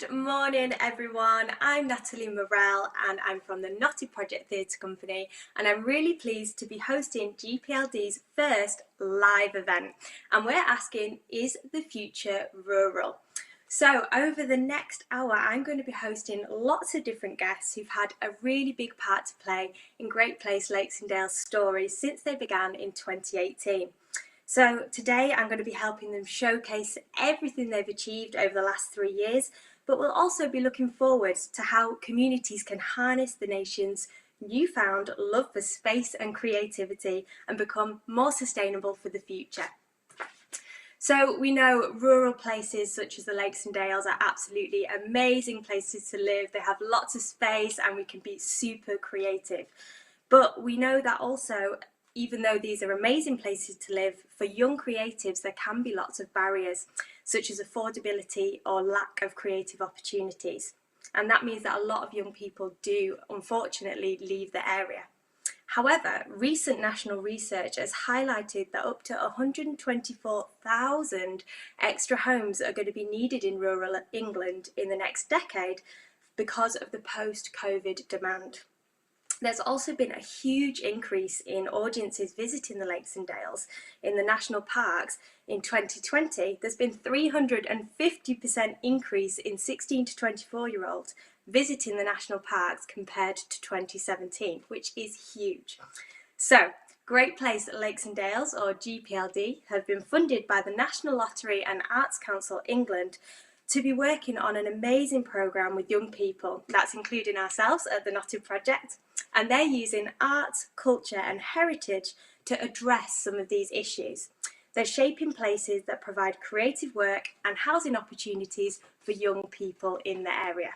Good morning, everyone. I'm Natalie Morell and I'm from the Naughty Project Theatre Company, and I'm really pleased to be hosting GPLD's first live event. And we're asking, is the future rural? So over the next hour, I'm going to be hosting lots of different guests who've had a really big part to play in Great Place Lakes and Dales stories since they began in 2018. So today I'm going to be helping them showcase everything they've achieved over the last 3 years, but we'll also be looking forward to how communities can harness the nation's newfound love for space and creativity and become more sustainable for the future. So we know rural places such as the Lakes and Dales are absolutely amazing places to live. They have lots of space and we can be super creative. But we know that also, even though these are amazing places to live, for young creatives there can be lots of barriers, such as affordability or lack of creative opportunities. And that means that a lot of young people do, unfortunately, leave the area. However, recent national research has highlighted that up to 124,000 extra homes are going to be needed in rural England in the next decade because of the post-COVID demand. There's also been a huge increase in audiences visiting the Lakes and Dales in the national parks. In 2020, there's been 350% increase in 16 to 24-year-olds visiting the national parks compared to 2017, which is huge. So, Great Place Lakes and Dales, or GPLD, have been funded by the National Lottery and Arts Council England to be working on an amazing programme with young people, that's including ourselves at the Naughty Project, and they're using art, culture and heritage to address some of these issues. They're shaping places that provide creative work and housing opportunities for young people in the area.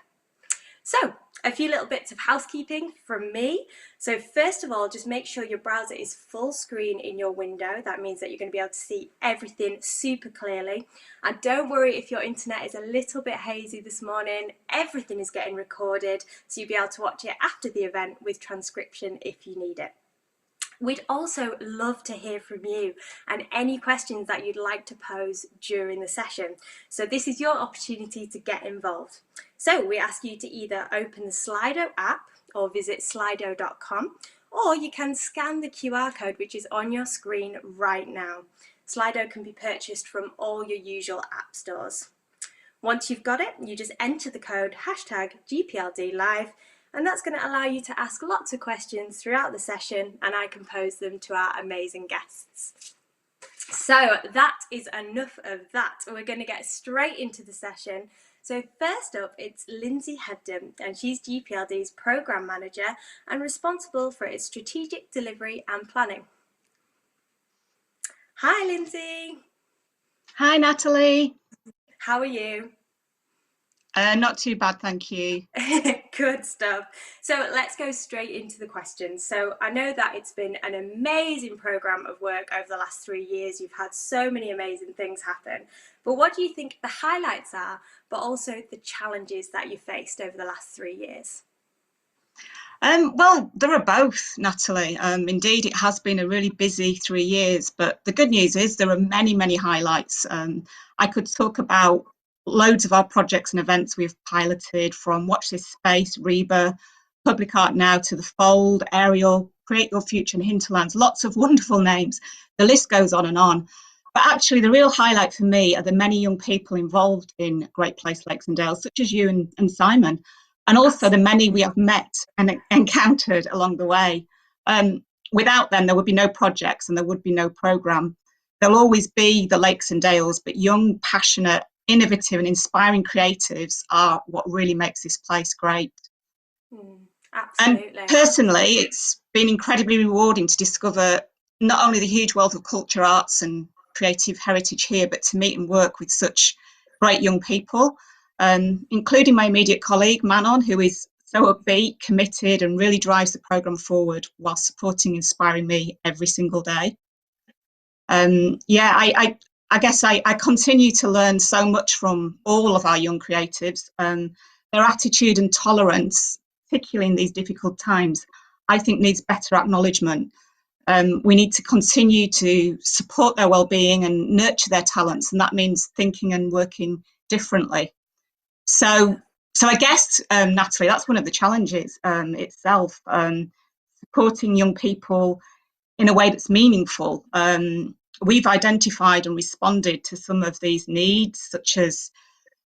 So, a few little bits of housekeeping from me. So first of all, just make sure your browser is full screen in your window. That means that you're going to be able to see everything super clearly. And don't worry if your internet is a little bit hazy this morning. Everything is getting recorded, so you'll be able to watch it after the event with transcription if you need it. We'd also love to hear from you and any questions that you'd like to pose during the session. So this is your opportunity to get involved. So we ask you to either open the Slido app or visit slido.com, or you can scan the QR code which is on your screen right now. Slido can be purchased from all your usual app stores. Once you've got it, you just enter the code #GPLDLive, and that's going to allow you to ask lots of questions throughout the session and I can pose them to our amazing guests. So that is enough of that. We're going to get straight into the session. So first up, it's Lindsay Hebden, and she's GPLD's Programme Manager and responsible for its strategic delivery and planning. Hi Lindsay. Hi Natalie. How are you? Not too bad, thank you. Good stuff. So let's go straight into the questions. So I know that it's been an amazing programme of work over the last 3 years. You've had so many amazing things happen. But what do you think the highlights are, but also the challenges that you faced over the last 3 years? Well, there are both, Natalie. Indeed, it has been a really busy 3 years, but the good news is there are many, many highlights. I could talk about loads of our projects and events we've piloted, from Watch This Space, Reba, Public Art Now, to The Fold, Ariel, Create Your Future and Hinterlands, lots of wonderful names. The list goes on and on. But actually, the real highlight for me are the many young people involved in Great Place Lakes and Dales, such as you and Simon, and also the many we have met and encountered along the way. Without them, there would be no projects and there would be no programme. There'll always be the Lakes and Dales, but young, passionate, innovative and inspiring creatives are what really makes this place great. Absolutely. And personally, it's been incredibly rewarding to discover not only the huge wealth of culture, arts and creative heritage here, but to meet and work with such great young people, including my immediate colleague, Manon, who is so upbeat, committed and really drives the programme forward while supporting and inspiring me every single day. I guess I continue to learn so much from all of our young creatives. Their attitude and tolerance, particularly in these difficult times, I think needs better acknowledgement. We need to continue to support their well-being and nurture their talents, and that means thinking and working differently. So, so I guess, Natalie, that's one of the challenges itself, supporting young people in a way that's meaningful. We've identified and responded to some of these needs, such as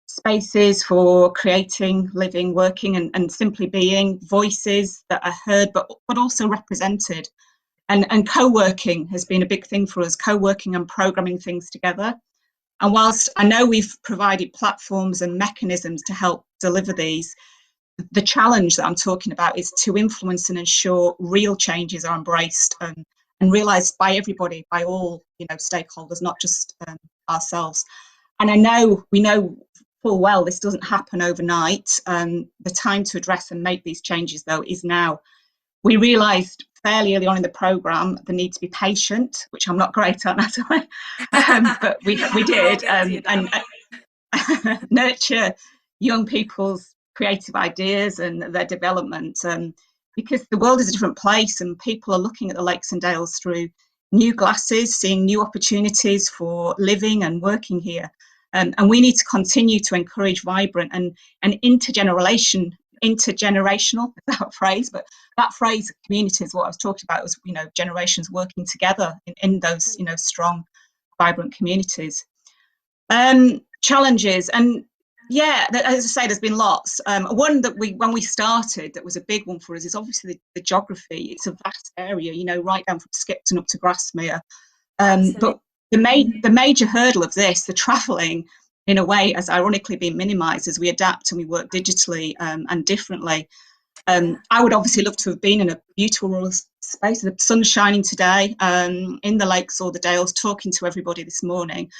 spaces for creating, living, working, and simply being, voices that are heard but also represented. And co-working has been a big thing for us, co-working and programming things together. And whilst I know we've provided platforms and mechanisms to help deliver these, the challenge that I'm talking about is to influence and ensure real changes are embraced and realised by everybody, by all stakeholders, not just ourselves. And we know full well this doesn't happen overnight. The time to address and make these changes, though, is now. We realised fairly early on in the programme the need to be patient, which I'm not great at, Natalie, but we We're all did, guilty of that. and nurture young people's creative ideas and their development, because the world is a different place and people are looking at the lakes and dales through new glasses, seeing new opportunities for living and working here. And we need to continue to encourage vibrant and intergenerational, is that phrase, but that phrase community is what I was talking about, was generations working together in those strong, vibrant communities. Challenges, and yeah, as I say, there's been lots. One that when we started, that was a big one for us, is obviously the geography. It's a vast area, right down from Skipton up to Grasmere. Absolutely. But the major hurdle of this, the travelling, in a way, has ironically been minimised as we adapt and we work digitally and differently. Yeah. I would obviously love to have been in a beautiful rural space. The sun's shining today, in the lakes or the dales, talking to everybody this morning.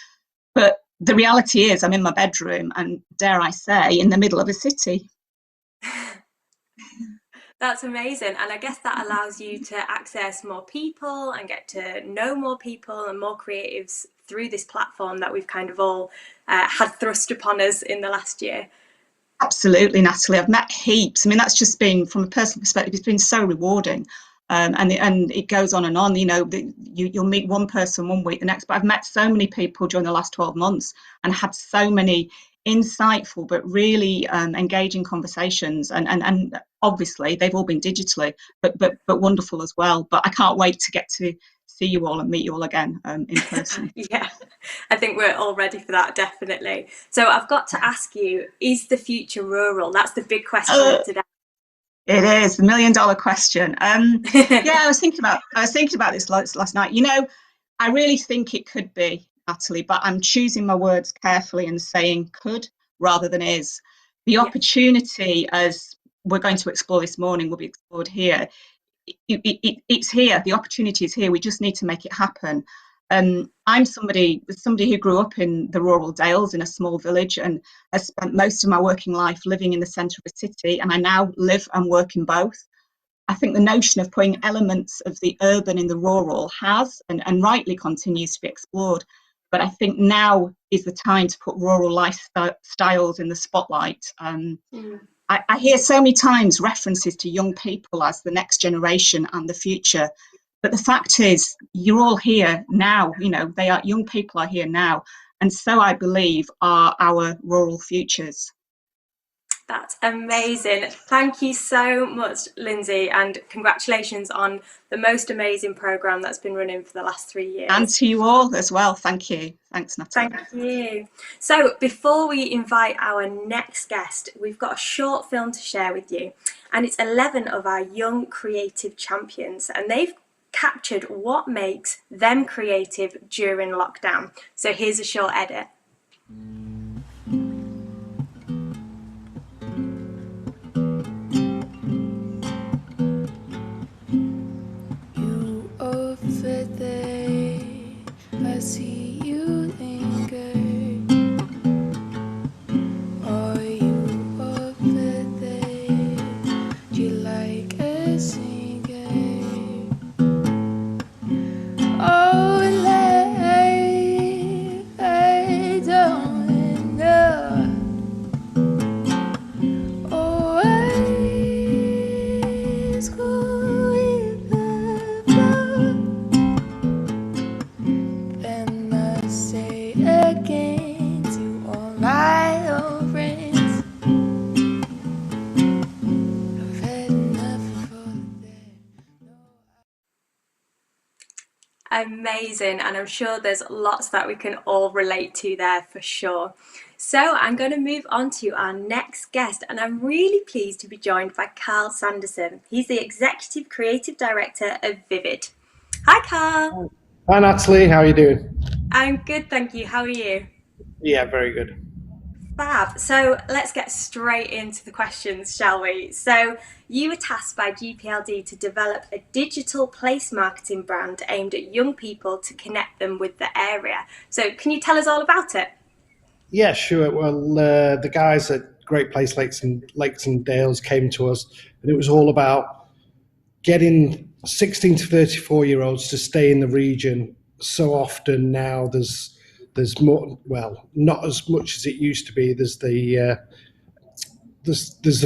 But the reality is, I'm in my bedroom and, dare I say, in the middle of a city. That's amazing. And I guess that allows you to access more people and get to know more people and more creatives through this platform that we've kind of all had thrust upon us in the last year. Absolutely, Natalie. I've met heaps. I mean, that's just been, from a personal perspective, it's been so rewarding. And it goes on and on. You'll meet one person one week, the next. But I've met so many people during the last 12 months and had so many insightful but really engaging conversations. And obviously they've all been digitally, but wonderful as well. But I can't wait to get to see you all and meet you all again in person. Yeah, I think we're all ready for that, definitely. So I've got to ask you, is the future rural? That's the big question Uh, of today. It is the $1 million question. Yeah, I was thinking about this last night. I really think it could be, Natalie, but I'm choosing my words carefully and saying could rather than is. The Yeah. opportunity, as we're going to explore this morning, will be explored here. It's here. The opportunity is here. We just need to make it happen. I'm somebody who grew up in the rural Dales in a small village and has spent most of my working life living in the centre of a city, and I now live and work in both. I think the notion of putting elements of the urban in the rural has and rightly continues to be explored. But I think now is the time to put rural lifestyles in the spotlight. Mm. I hear so many times references to young people as the next generation and the future. But the fact is, you're all here now. Young people are here now. And so I believe are our rural futures. That's amazing. Thank you so much, Lindsay, and congratulations on the most amazing programme that's been running for the last 3 years. And to you all as well. Thank you. Thanks, Natalie. Thank you. So, before we invite our next guest, we've got a short film to share with you, and it's 11 of our young creative champions, and they've captured what makes them creative during lockdown. So, here's a short edit. You over there, I see you linger. Are you over there? Do you like a singer? Oh, I don't know. Oh, I school with the flow. Then I say again to all my old friends, Amazing, and I'm sure there's lots that we can all relate to there for sure. So I'm going to move on to our next guest, and I'm really pleased to be joined by Carl Sanderson. He's the Executive Creative Director of Vivid. Hi, Carl. Hi Natalie, how are you doing? I'm good, thank you. How are you? Yeah, very good. Fab. So let's get straight into the questions, shall we? So you were tasked by GPLD to develop a digital place marketing brand aimed at young people to connect them with the area. So can you tell us all about it? Yeah, sure. Well, the guys at Great Place Lakes and Dales came to us, and it was all about getting 16 to 34-year-olds to stay in the region. So often now, there's more. Well, not as much as it used to be. There's the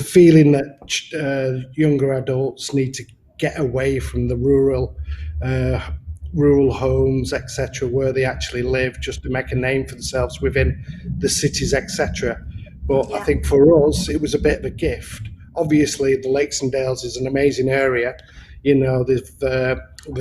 feeling that younger adults need to get away from the uh, rural homes, etc., where they actually live, just to make a name for themselves within the cities, etc. But I Yeah. think for us, it was a bit of a gift. Obviously, the Lakes and Dales is an amazing area. You know,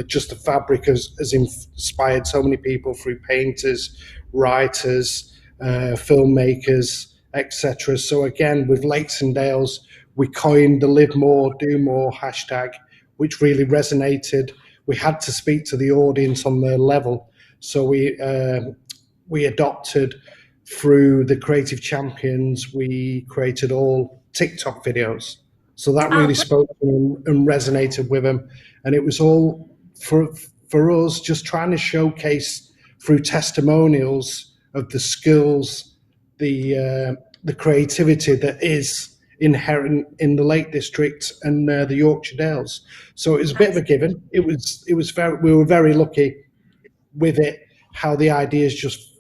just the fabric has inspired so many people through painters, writers, filmmakers, etc. So again, with Lakes and Dales, we coined the "Live More, Do More" hashtag, which really resonated. We had to speak to the audience on their level, so we adopted through the creative champions. We created all TikTok videos, so that Oh, really spoke to them and resonated with them. And it was all for us just trying to showcase through testimonials of the skills, the creativity that is inherent in the Lake District and the Yorkshire Dales. So it was a bit of a absolutely. given. It was very, we were very lucky with it, how the ideas just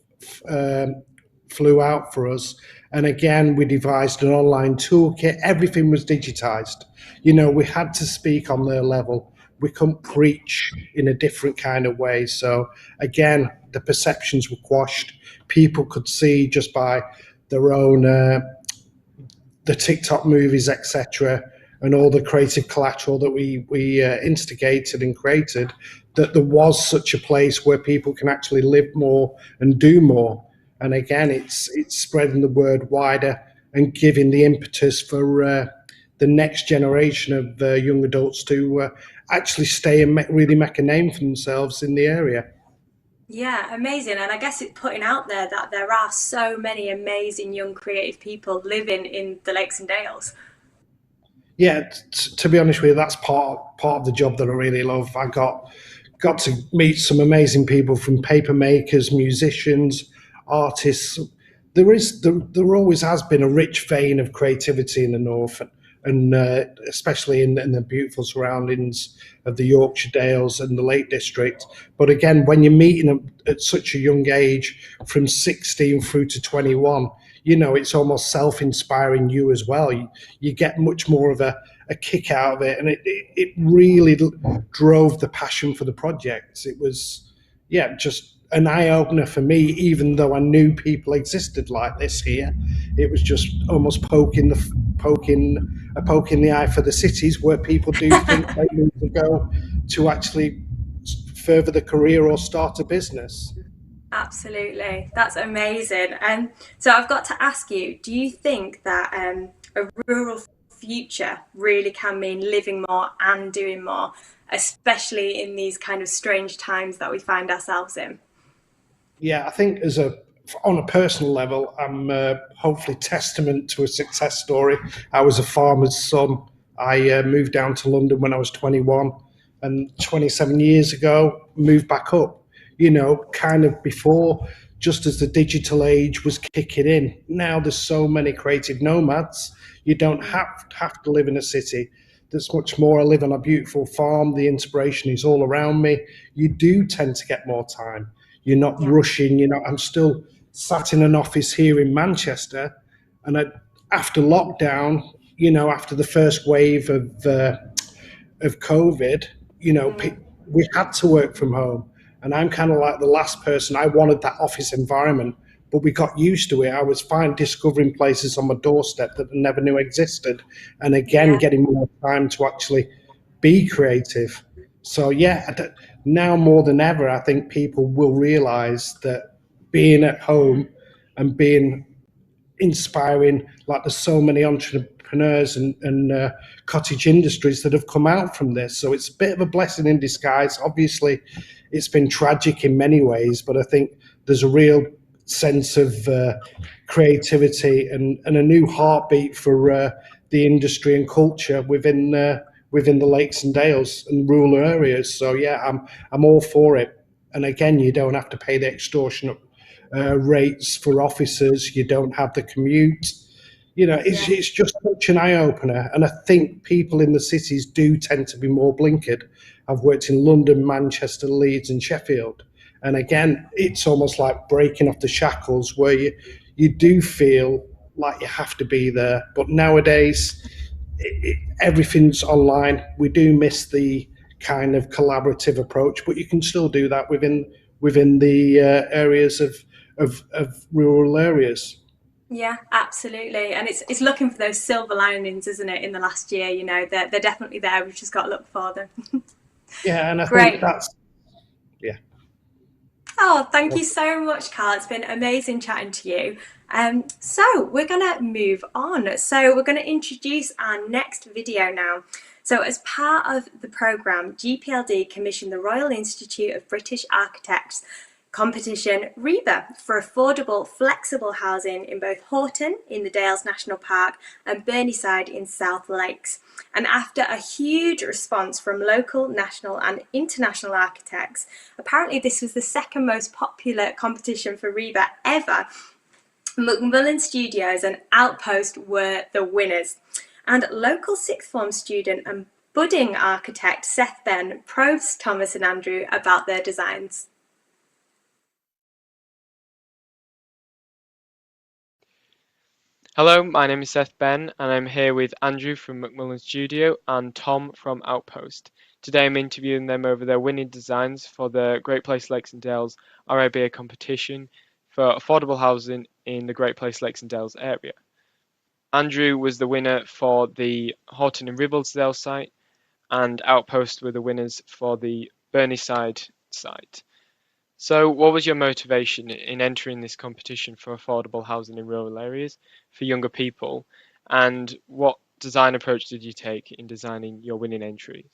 um, flew out for us. And again, we devised an online toolkit. Everything was digitized. You know, we had to speak on their level. We couldn't Yeah. preach in a different kind of way. So again, the perceptions were quashed. People could see just by their own the TikTok movies, etc., and all the creative collateral that we instigated and created, that there was such a place where people can actually live more and do more. And again, it's spreading the word wider and giving the impetus for the next generation of young adults to actually stay and really make a name for themselves in the area. Yeah, amazing. And I guess it's putting out there that there are so many amazing young creative people living in the Lakes and Dales. Yeah, to be honest with you, that's part of the job that I really love. I got to meet some amazing people, from paper makers, musicians, artists. There always has been a rich vein of creativity in the north, and especially in the beautiful surroundings of the Yorkshire Dales and the Lake District. But again, when you're meeting them at such a young age, from 16 through to 21, you know, it's almost self-inspiring you as well. You get much more of a kick out of it, and it really drove the passion for the project. It was, yeah, just an eye opener for me. Even though I knew people existed like this here, it was just almost poking a poke in the eye for the cities where people do think they need to go to actually further the career or start a business. Absolutely. That's amazing. So I've got to ask you, do you think that a rural future really can mean living more and doing more, especially in these kind of strange times that we find ourselves in? Yeah, I think on a personal level, I'm hopefully testament to a success story. I was a farmer's son. I moved down to London when I was 21, and 27 years ago moved back up. You know, kind of before, just as the digital age was kicking in. Now there's so many creative nomads. You don't Mm, have to live in a city. There's much more. I live on a beautiful farm. The inspiration is all around me. You do tend to get more time. You're not yeah, rushing. I'm still sat in an office here in Manchester, and after lockdown, after the first wave of COVID, mm, we had to work from home. And I'm kind of like the last person. I wanted that office environment, but we got used to it. I was fine discovering places on my doorstep that I never knew existed. And again, yeah, getting more time to actually be creative. So, yeah, now more than ever, I think people will realise that being at home and being inspiring, like there's so many entrepreneurs and cottage industries that have come out from this. So it's a bit of a blessing in disguise. Obviously, it's been tragic in many ways, but I think there's a real sense of creativity and a new heartbeat for the industry and culture within the Lakes and Dales and rural areas. So yeah, I'm all for it. And again, you don't have to pay the extortionate rates for officers. You don't have the commute. You know, Yeah. it's just such an eye opener. And I think people in the cities do tend to be more blinkered. I've worked in London, Manchester, Leeds, and Sheffield. And again, it's almost like breaking off the shackles where you do feel like you have to be there. But nowadays, everything's online. We do miss the kind of collaborative approach, but you can still do that within the areas of rural areas. Yeah, absolutely. And it's looking for those silver linings, isn't it, in the last year? You know, they're definitely there. We've just got to look for them. Yeah, and I think Great. that's yeah. Oh, thank you so much, Carl. It's been amazing chatting to you. So we're going to move on. So we're going to introduce our next video now. So as part of the programme, GPLD commissioned the Royal Institute of British Architects competition REBA for affordable, flexible housing in both Horton in the Dales National Park and Burneside in South Lakes. And after a huge response from local, national and international architects, apparently this was the second most popular competition for REBA ever. Macmillan Studios and Outpost were the winners. And local sixth form student and budding architect Seth Ben probes Thomas and Andrew about their designs. Hello, my name is Seth Ben and I'm here with Andrew from Macmillan Studio and Tom from Outpost. Today I'm interviewing them over their winning designs for the Great Place Lakes and Dales RIBA competition for affordable housing in the Great Place Lakes and Dales area. Andrew was the winner for the Horton and Ribblesdale site and Outpost were the winners for the Burneside site. So what was your motivation in entering this competition for affordable housing in rural areas for younger people? And what design approach did you take in designing your winning entries?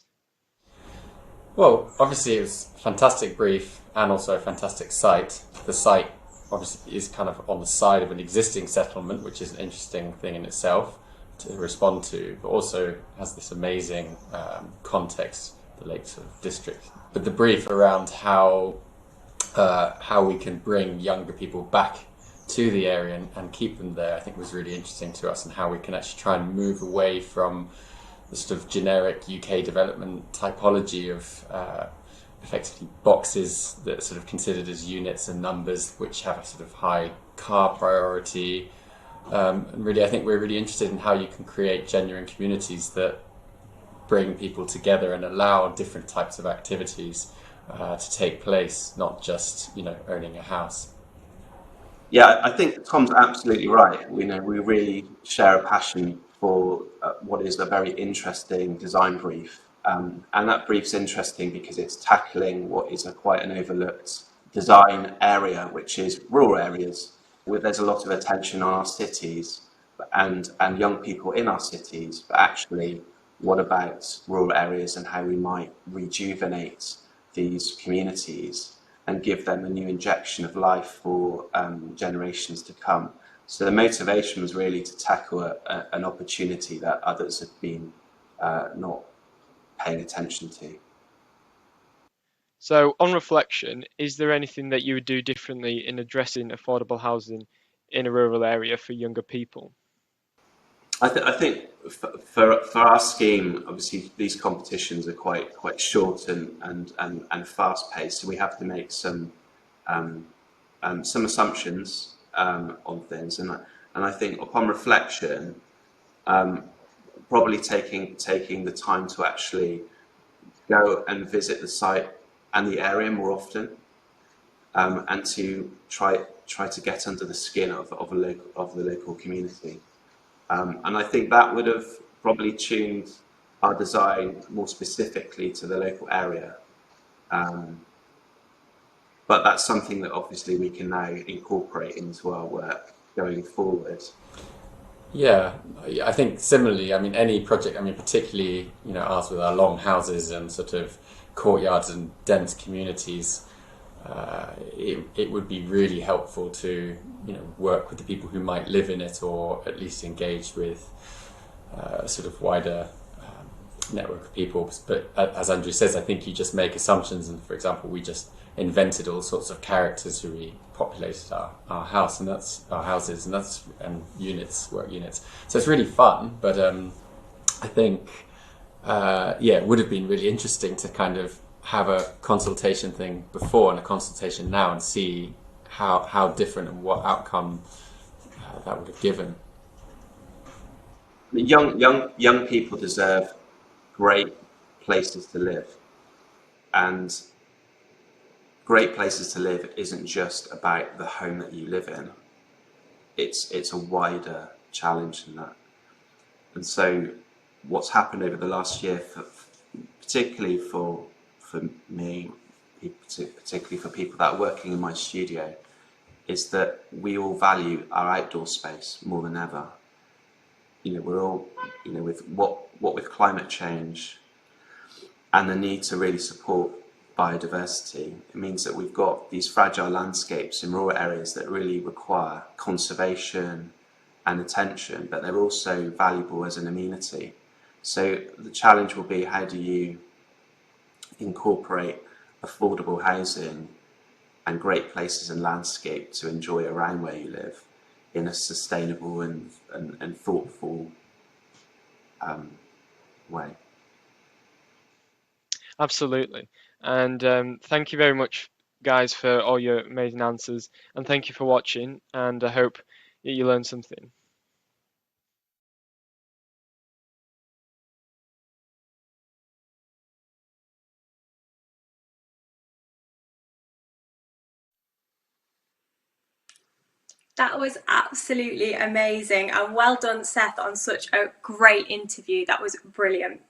Well, obviously it was a fantastic brief and also a fantastic site. The site obviously is kind of on the side of an existing settlement, which is an interesting thing in itself to respond to, but also has this amazing context, the Lakes sort of district. But the brief around how we can bring younger people back to the area and keep them there, I think was really interesting to us, and how we can actually try and move away from the sort of generic UK development typology of effectively boxes that are sort of considered as units and numbers which have a sort of high car priority. And really, I think we're really interested in how you can create genuine communities that bring people together and allow different types of activities to take place, not just, owning a house. Yeah, I think Tom's absolutely right. We really share a passion for what is a very interesting design brief. And that brief's interesting because it's tackling what is quite an overlooked design area, which is rural areas, where there's a lot of attention on our cities and young people in our cities. But actually, what about rural areas and how we might rejuvenate these communities and give them a new injection of life for generations to come. So the motivation was really to tackle an opportunity that others have been not paying attention to. So on reflection, is there anything that you would do differently in addressing affordable housing in a rural area for younger people? I think for our scheme, obviously these competitions are quite short and fast paced, so we have to make some assumptions on things, and I think upon reflection, probably taking the time to actually go and visit the site and the area more often, and to try to get under the skin of the local community. And I think that would have probably tuned our design more specifically to the local area. But that's something that obviously we can now incorporate into our work going forward. Yeah, I think similarly, I mean, any project, I mean, particularly, ours with our long houses and sort of courtyards and dense communities, it would be really helpful to, work with the people who might live in it, or at least engage with a sort of wider network of people. But as Andrew says, I think you just make assumptions, and for example, we just invented all sorts of characters who repopulated our house, and that's our houses, and units, work units. So it's really fun, but I think it would have been really interesting to kind of have a consultation thing before and a consultation now, and see how different and what outcome that would have given. Young people deserve great places to live, and great places to live isn't just about the home that you live in. It's a wider challenge than that. And so what's happened over the last year, particularly for me, particularly for people that are working in my studio, is that we all value our outdoor space more than ever. We're all, with with climate change and the need to really support biodiversity, it means that we've got these fragile landscapes in rural areas that really require conservation and attention, but they're also valuable as an amenity. So the challenge will be, how do you incorporate affordable housing and great places and landscape to enjoy around where you live in a sustainable and thoughtful way. Absolutely. And thank you very much, guys, for all your amazing answers. And thank you for watching. And I hope you learned something. That was absolutely amazing, and well done, Seth, on such a great interview. That was brilliant.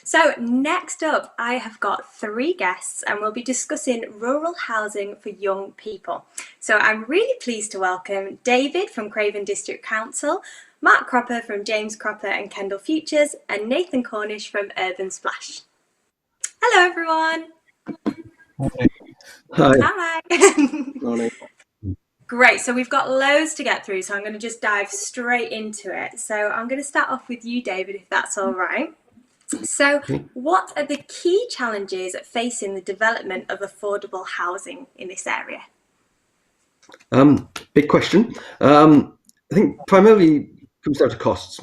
So next up, I have got 3 guests, and we'll be discussing rural housing for young people. So I'm really pleased to welcome David from Craven District Council, Mark Cropper from James Cropper and Kendall Futures, and Nathan Cornish from Urban Splash. Hello, everyone. Hi. Hi. Morning. Great, so we've got loads to get through, so I'm going to just dive straight into it. So I'm going to start off with you, David, if that's all right. So what are the key challenges facing the development of affordable housing in this area? Big question. I think primarily comes down to costs.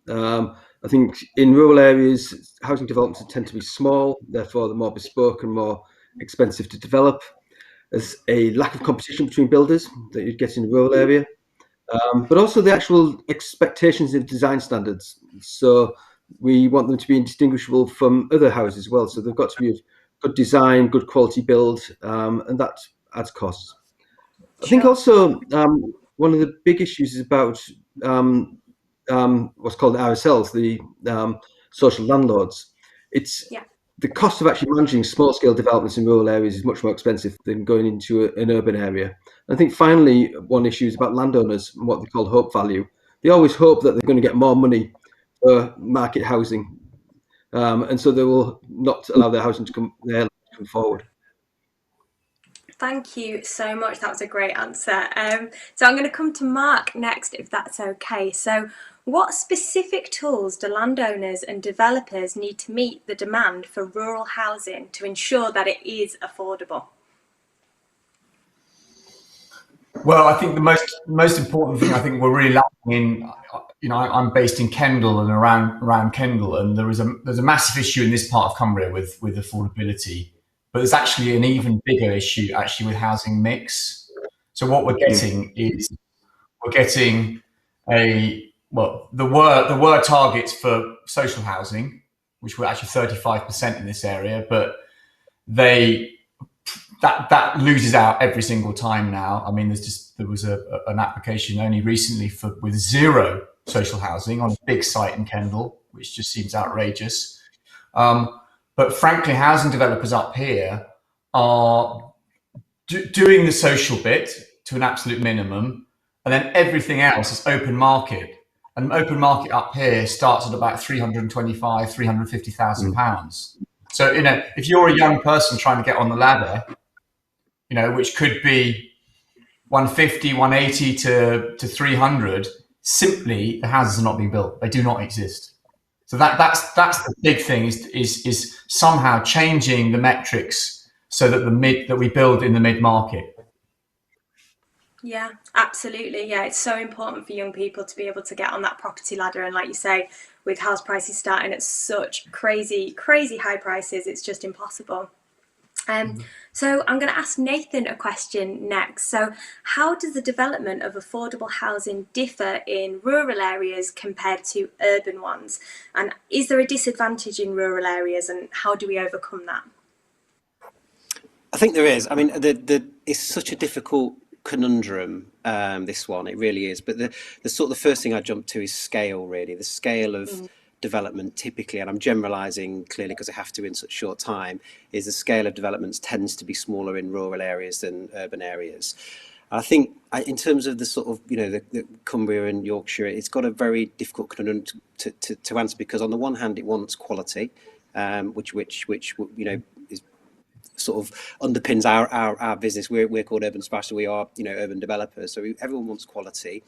I think in rural areas, housing developments tend to be small, therefore they're more bespoke and more expensive to develop. There's a lack of competition between builders that you'd get in a rural area, but also the actual expectations of design standards. So we want them to be indistinguishable from other houses as well. So they've got to be of good design, good quality build, and that adds costs. I think also one of the big issues is about what's called RSLs, the social landlords. It's the cost of actually managing small-scale developments in rural areas is much more expensive than going into an urban area. I think finally, one issue is about landowners and what they call hope value. They always hope that they're going to get more money for market housing, and so they will not allow their housing to come forward. Thank you so much. That was a great answer. So I'm going to come to Mark next, if that's okay. So what specific tools do landowners and developers need to meet the demand for rural housing to ensure that it is affordable? Well, I think the most important thing I think we're really lacking in, I'm based in Kendal and around Kendal, and there's a massive issue in this part of Cumbria with affordability, but there's actually an even bigger issue actually with housing mix. So what we're getting is there were targets for social housing, which were actually 35% in this area, but that loses out every single time now. I mean, there was an application only recently with 0 social housing on a big site in Kendal, which just seems outrageous. But frankly, housing developers up here are doing the social bit to an absolute minimum, and then everything else is open market. And open market up here starts at about 325, 350,000 pounds. So, if you're a young person trying to get on the ladder, which could be 150, 180 to 300, simply the houses are not being built. They do not exist. So that's the big thing is somehow changing the metrics so that we build in the mid market. Yeah, absolutely. Yeah, it's so important for young people to be able to get on that property ladder. And like you say, with house prices starting at such crazy, crazy high prices, it's just impossible. So I'm going to ask Nathan a question next. So how does the development of affordable housing differ in rural areas compared to urban ones? And is there a disadvantage in rural areas, and how do we overcome that? I think there is. I mean, it's such a difficult conundrum, this one. It really is. But the first thing I jump to is scale, really. The scale of development typically, and I'm generalising clearly because I have to in such short time, is the scale of developments tends to be smaller in rural areas than urban areas. I think in terms of the Cumbria and Yorkshire, it's got a very difficult conundrum to answer, because on the one hand it wants quality, which is sort of underpins our business. We're called Urban Splash, so we are urban developers. So everyone wants quality.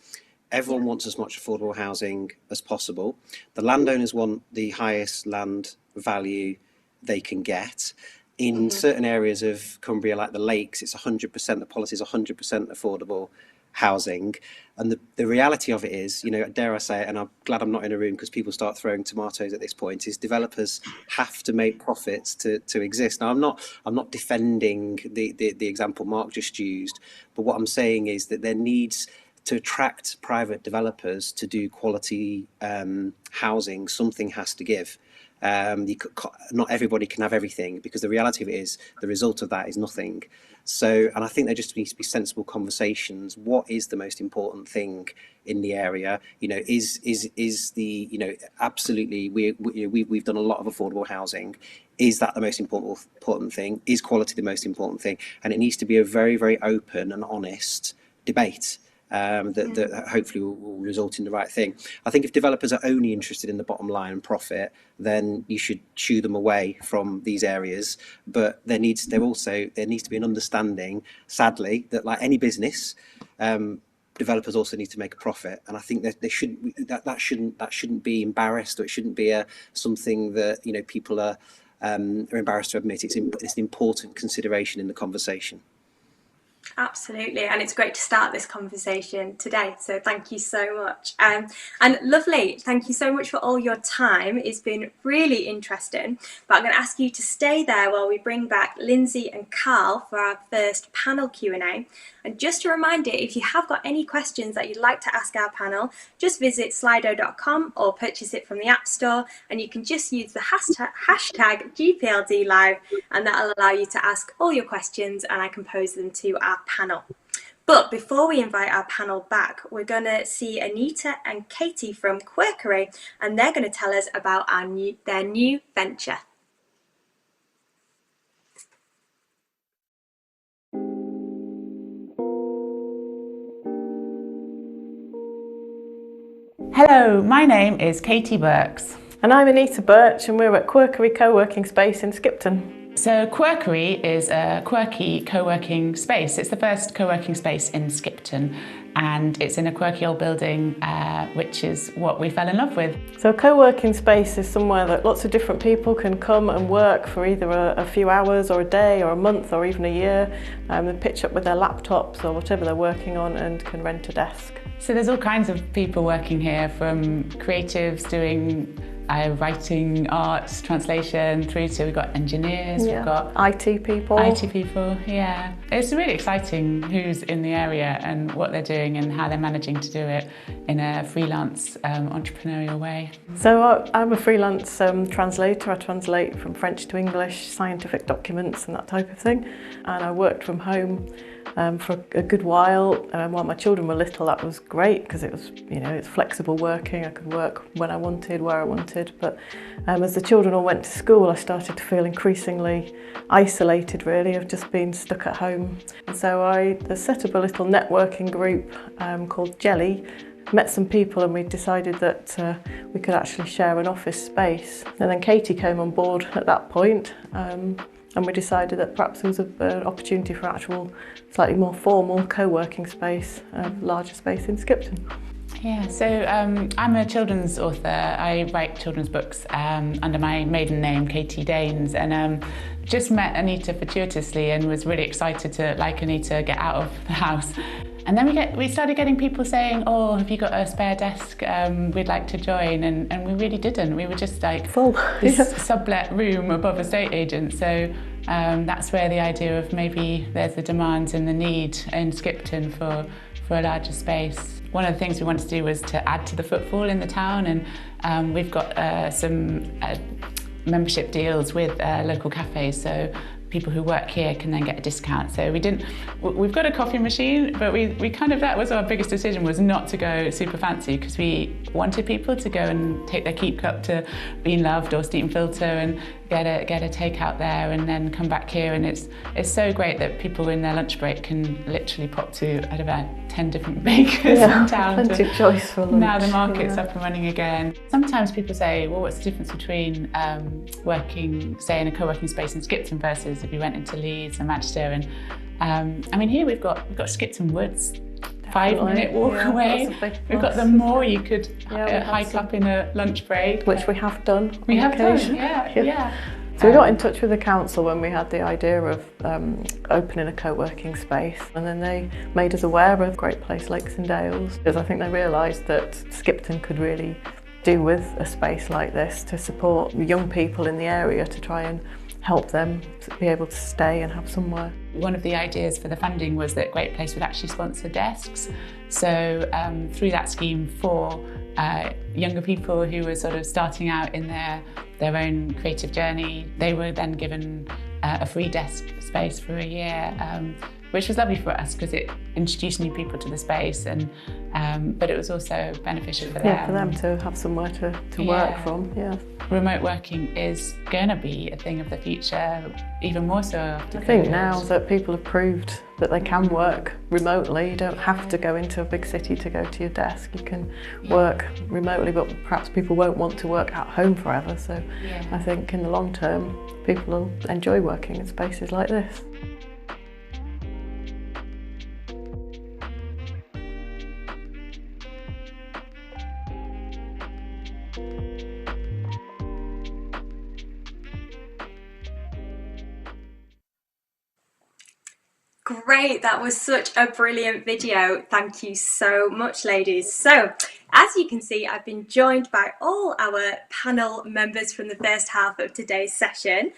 Everyone wants as much affordable housing as possible. The landowners want the highest land value they can get. In certain areas of Cumbria, like the lakes, it's 100%, the policy is 100% affordable housing. And the reality of it is, dare I say it, and I'm glad I'm not in a room because people start throwing tomatoes at this point, is developers have to make profits to exist. Now, I'm not defending the example Mark just used, but what I'm saying is that there needs to attract private developers to do quality housing, something has to give. Not everybody can have everything, because the reality of it is the result of that is nothing. So, and I think there just needs to be sensible conversations. What is the most important thing in the area? Is the absolutely we've done a lot of affordable housing. Is that the most important thing? Is quality the most important thing? And it needs to be a very, very open and honest debate. That hopefully will result in the right thing. I think if developers are only interested in the bottom line and profit, then you should shoo them away from these areas. But there needs to be an understanding, sadly, that like any business, developers also need to make a profit. And I think that that shouldn't be embarrassed, or it shouldn't be something that people are embarrassed to admit. It's an important consideration in the conversation. Absolutely, and it's great to start this conversation today, so thank you so much. And lovely, thank you so much for all your time. It's been really interesting, but I'm going to ask you to stay there while we bring back Lindsay and Carl for our first panel Q&A. And just a reminder, if you have got any questions that you'd like to ask our panel, just visit slido.com or purchase it from the App Store, and you can just use the hashtag GPLD Live, and that'll allow you to ask all your questions and I can pose them to our panel. But before we invite our panel back, we're going to see Anita and Katie from Quirkery, and they're going to tell us about their new venture. Hello, my name is Katie Burks. And I'm Anita Birch, and we're at Quirkery Co-working Space in Skipton. So Quirkery is a quirky co-working space. It's the first co-working space in Skipton, and it's in a quirky old building, which is what we fell in love with. So a co-working space is somewhere that lots of different people can come and work for either a few hours or a day or a month or even a year. They pitch up with their laptops or whatever they're working on and can rent a desk. So there's all kinds of people working here, from creatives doing writing, arts, translation, through to we've got engineers, we've got IT people. Yeah. It's really exciting who's in the area and what they're doing and how they're managing to do it in a freelance entrepreneurial way. So I'm a freelance translator. I translate from French to English, scientific documents and that type of thing. And I worked from home for a good while. While my children were little, that was great because it was, it's flexible working. I could work when I wanted, where I wanted. But as the children all went to school, I started to feel increasingly isolated, really, of just being stuck at home. And so I set up a little networking group called Jelly, met some people, and we decided that we could actually share an office space. And then Katie came on board at that point, and we decided that perhaps there was an opportunity for actual, slightly more formal co-working space, a larger space in Skipton. Yeah, so I'm a children's author. I write children's books under my maiden name, Katie Danes, and just met Anita fortuitously and was really excited to, like Anita, get out of the house. And then we started getting people saying, oh, have you got a spare desk? We'd like to join. And we really didn't. We were just like full. This sublet room above estate agents. So that's where the idea of maybe there's the demand and the need in Skipton for a larger space. One of the things we wanted to do was to add to the footfall in the town, and we've got some membership deals with local cafes, so people who work here can then get a discount. So we've got a coffee machine, but we kind of, that was our biggest decision, was not to go super fancy, because we wanted people to go and take their keep cup to Bean Loved or Steam Filter and get a takeout there and then come back here. And it's so great that people in their lunch break can literally pop to, I don't know, 10 different bakers in town. Plenty of choice for lunch. Now the market's up and running again. Sometimes people say, well, what's the difference between working, say, in a co-working space in Skipton versus if you went into Leeds and Manchester? And I mean, here we've got Skipton Woods, 5-minute walk away. We've got the moor you could hike up in a lunch break. Which we have done. We have done, yeah. So we got in touch with the council when we had the idea of opening a co-working space, and then they made us aware of Great Place Lakes and Dales, because I think they realised that Skipton could really do with a space like this to support young people in the area, to try and help them to be able to stay and have somewhere. One of the ideas for the funding was that Great Place would actually sponsor desks. So through that scheme for younger people who were sort of starting out in their own creative journey, they were then given a free desk space for a year, which was lovely for us because it introduced new people to the space, and but it was also beneficial for them. Yeah, for them to have somewhere to work from, yeah. Remote working is going to be a thing of the future, even more so after I think COVID. now that people have proved that they can work remotely, you don't have to go into a big city to go to your desk. You can work remotely, but perhaps people won't want to work at home forever. So I think in the long term, people will enjoy working in spaces like this. Great, that was such a brilliant video. Thank you so much, ladies. So, as you can see, I've been joined by all our panel members from the first half of today's session.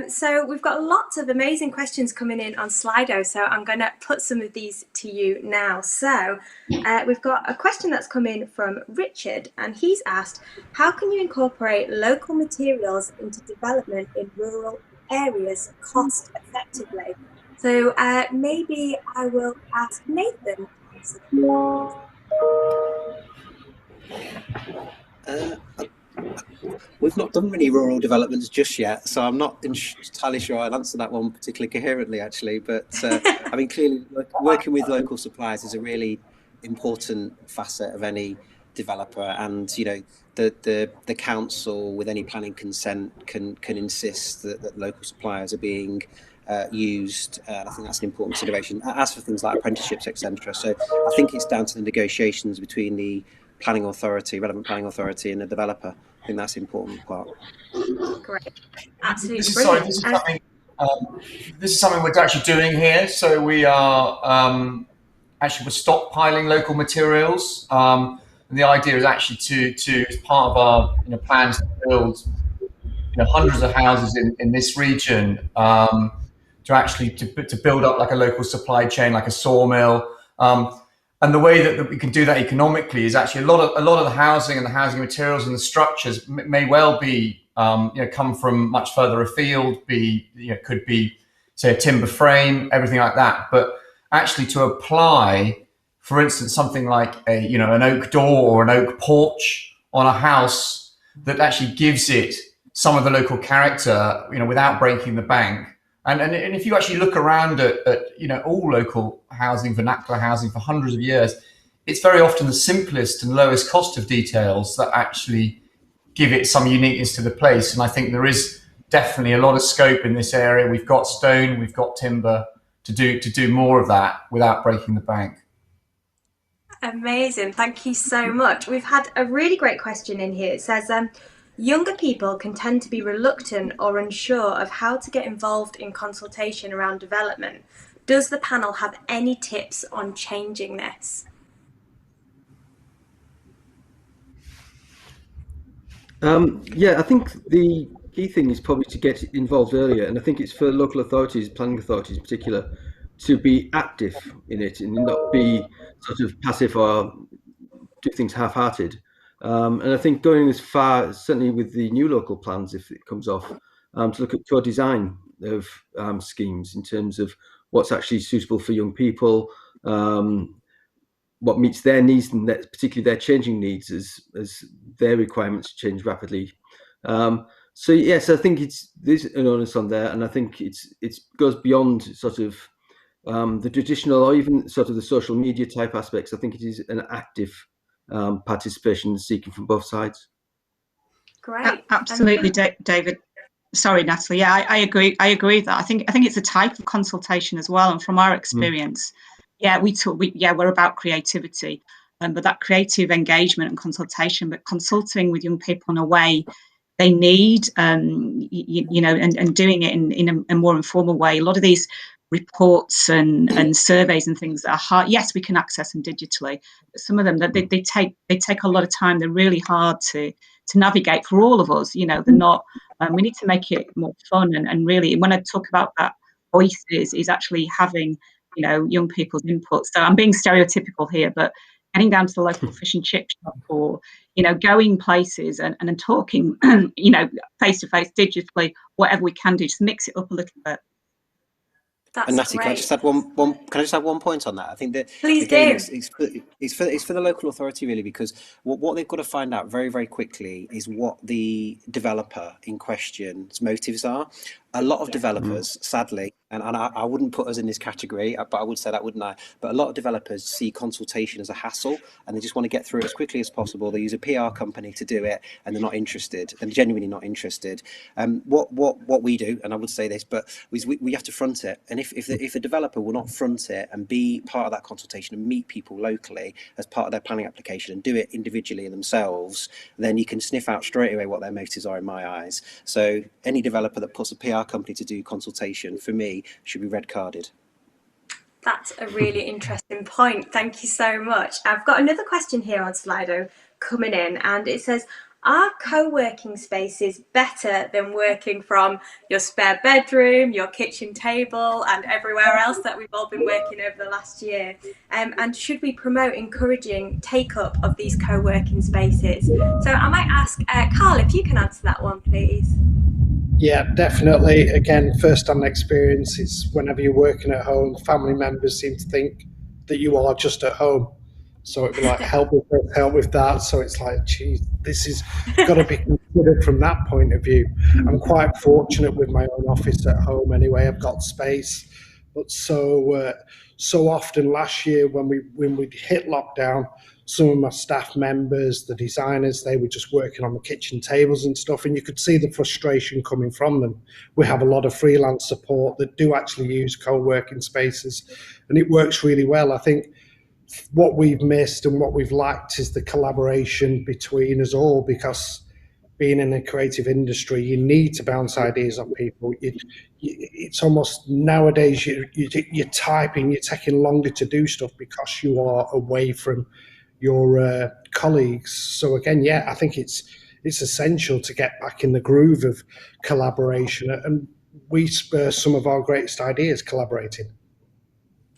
So we've got lots of amazing questions coming in on Slido, so I'm going to put some of these to you now. So we've got a question that's come in from Richard, and he's asked, how can you incorporate local materials into development in rural areas cost effectively? So maybe I will ask Nathan. We've not done many rural developments just yet, so I'm not entirely sure I'll answer that one particularly coherently, actually. But I mean, clearly, working with local suppliers is a really important facet of any developer, and you know, the council with any planning consent can insist that local suppliers are being used. I think that's an important consideration, as for things like apprenticeships, etc. So I think it's down to the negotiations between the planning authority, relevant planning authority, and the developer. I think that's an important part. Great, absolutely. This is something we're actually doing here. So we are we're stockpiling local materials. And the idea is actually to as part of our plans to build hundreds of houses in this region, to build up like a local supply chain, like a sawmill. And the way that we can do that economically is actually a lot of the housing and the housing materials and the structures may well be come from much further afield. Could be say a timber frame, everything like that. But actually to apply, for instance, something like an oak door or an oak porch on a house that actually gives it some of the local character, without breaking the bank. And if you actually look around at all local housing, vernacular housing for hundreds of years, it's very often the simplest and lowest cost of details that actually give it some uniqueness to the place. And I think there is definitely a lot of scope in this area. We've got stone, we've got timber to do more of that without breaking the bank. Amazing, thank you so much. We've had a really great question in here. It says, younger people can tend to be reluctant or unsure of how to get involved in consultation around development. Does the panel have any tips on changing this? Yeah, I think the key thing is probably to get involved earlier, and I think it's for local authorities, planning authorities in particular, to be active in it and not be sort of passive or do things half-hearted. And I think going as far, certainly with the new local plans, if it comes off, to look at co-design of schemes in terms of what's actually suitable for young people, what meets their needs, and particularly their changing needs as their requirements change rapidly. So yes, I think there's an onus on there, and I think it goes beyond sort of the traditional or even sort of the social media type aspects. I think it is an active participation seeking from both sides. Great. Absolutely, David. Sorry, Natalie. Yeah, I agree. I agree with that. I think it's a type of consultation as well, and from our experience, we're about creativity, but that creative engagement and consultation, but consulting with young people in a way they need, and doing it in a more informal way. A lot of these reports and surveys and things that are hard. Yes, we can access them digitally, but some of them they take a lot of time. They're really hard to navigate for all of us. They're not. We need to make it more fun and really. When I talk about that, voices is actually having young people's input. So I'm being stereotypical here, but getting down to the local fish and chip shop or going places and talking face to face digitally, whatever we can do, just mix it up a little bit. That's and Natty, great. can I just add one point on that? I think that Please again, do. it's for the local authority really, because what they've got to find out very, very quickly is what the developer in question's motives are. A lot of developers, sadly, and I wouldn't put us in this category, but I would say that, wouldn't I? But a lot of developers see consultation as a hassle, and they just want to get through it as quickly as possible. They use a PR company to do it, and they're not interested, and genuinely not interested. What we do, and I would say this, but we have to front it. And if a developer will not front it and be part of that consultation and meet people locally as part of their planning application and do it individually and themselves, then you can sniff out straight away what their motives are in my eyes. So any developer that puts a PR company to do consultation, for me, should be red carded. That's a really interesting point. Thank you so much. I've got another question here on Slido coming in, and it says, are co-working spaces better than working from your spare bedroom, your kitchen table, and everywhere else that we've all been working over the last year? And should we promote encouraging take-up of these co-working spaces? So I might ask Carl if you can answer that one, please. Yeah, definitely. Again, first-hand experience. It's whenever you're working at home, family members seem to think that you are just at home. So it'd be like, help with this, help with that. So it's like, geez, this is got to be considered from that point of view. I'm quite fortunate with my own office at home anyway. I've got space. But so often last year when we hit lockdown, some of my staff members, the designers, they were just working on the kitchen tables and stuff, and you could see the frustration coming from them. We have a lot of freelance support that do actually use co-working spaces, and it works really well. I think what we've missed and what we've lacked is the collaboration between us all, because being in a creative industry, you need to bounce ideas off people. It's almost nowadays you're typing, you're taking longer to do stuff because you are away from your colleagues. So again, yeah, I think it's essential to get back in the groove of collaboration, and we spur some of our greatest ideas collaborating.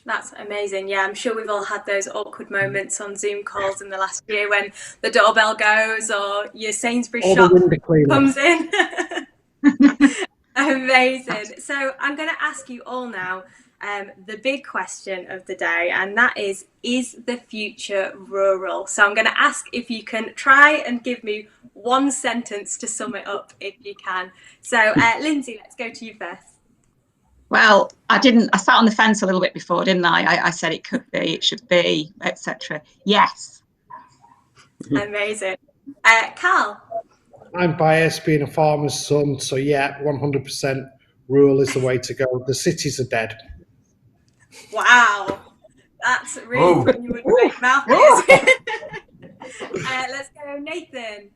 That's amazing. Yeah, I'm sure we've all had those awkward moments on Zoom calls in the last year when the doorbell goes or your Sainsbury's shop comes in. Amazing. So I'm going to ask you all now, the big question of the day, and that is the future rural? So I'm going to ask if you can try and give me one sentence to sum it up, if you can. So, Lindsay, let's go to you first. Well, I sat on the fence a little bit before, didn't I? I said it could be, it should be, etc. Yes. Amazing. Carl? I'm biased being a farmer's son, so yeah, 100% rural is the way to go. The cities are dead. Wow. That's really Oh. putting you in great mouth, is. Let's go, Nathan.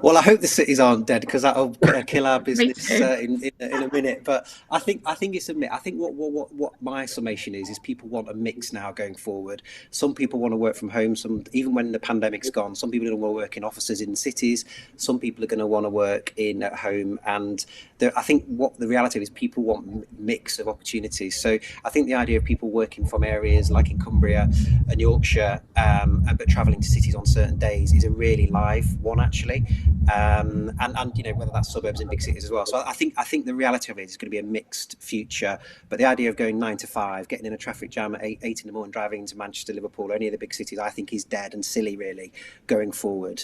Well, I hope the cities aren't dead, because that'll kill our Me business too. in a minute. But I think it's a myth. I think what my summation is people want a mix now going forward. Some people want to work from home. Even when the pandemic's gone, some people are going to want to work in offices in cities. Some people are going to want to work at home. And I think what the reality is, people want mix of opportunities. So I think the idea of people working from areas like in Cumbria and Yorkshire, but travelling to cities on certain days is a really live one, actually. And whether that's suburbs and big cities as well. So I think the reality of it is going to be a mixed future. But the idea of going 9 to 5, getting in a traffic jam at 8 in the morning, driving into Manchester, Liverpool, or any of the big cities, I think is dead and silly, really, going forward.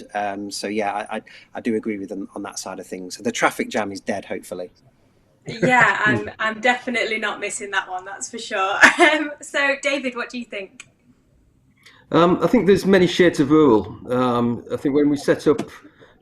So yeah, I do agree with them on that side of things. The traffic jam is dead, hopefully. Yeah, I'm definitely not missing that one, that's for sure. So, David, what do you think? I think there's many shades of rural. I think when we set up